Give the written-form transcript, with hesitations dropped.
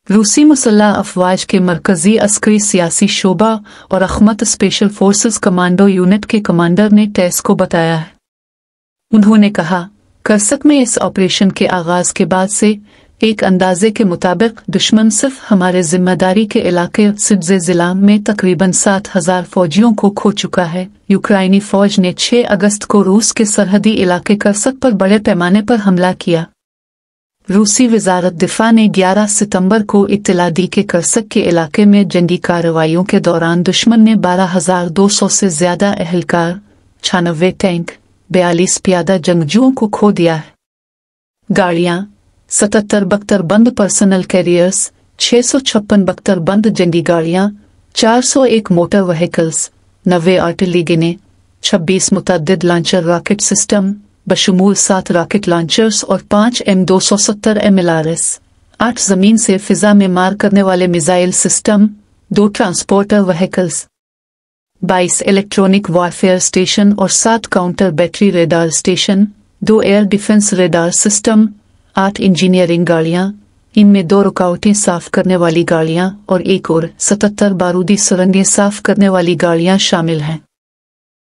रूसी मुसल्लह अफवाज के मरकजी अस्करी सियासी शोबा और अखमत स्पेशल फोर्सेस कमांडो यूनिट के कमांडर ने टेस को बताया है। उन्होंने कहा, करसक में इस ऑपरेशन के आगाज के बाद से एक अंदाजे के मुताबिक दुश्मन सिर्फ हमारे जिम्मेदारी के इलाके सिड्जे जिला में तकरीबन 7,000 फौजियों को खो चुका है। यूक्राइनी फौज ने 6 अगस्त को रूस के सरहदी इलाके करसक पर बड़े पैमाने पर हमला किया। रूसी वजारत दिफा ने 11 सितंबर को इत्तला दी कि करसक के इलाके में जंगी कार्रवाइयों के दौरान दुश्मन ने 12,200 से ज्यादा अहलकार, 96 टैंक, 42 प्यादा जंगजुओं को खो दिया है। गाड़ियां 77 बख्तरबंद पर्सनल कैरियर्स, 656 बख्तरबंद जंगी गाड़ियां, 401 मोटर व्हीकल्स, 90 आर्टिलरी गिने, 26 मुतअद्दिद लॉन्चर रॉकेट सिस्टम बशमूल 7 रॉकेट लॉन्चर्स और 5 M270 MLRS, 8 जमीन से फिजा में मार करने वाले missile system, 2 transporter vehicles, 22 electronic warfare station और 7 counter battery radar station, 2 air defence radar system, 8 engineering गाड़ियां, इनमें 2 रुकावटें साफ करने वाली गाड़ियां और 1 और 77 बारूदी सुरंगें साफ करने वाली गाड़ियां शामिल हैं।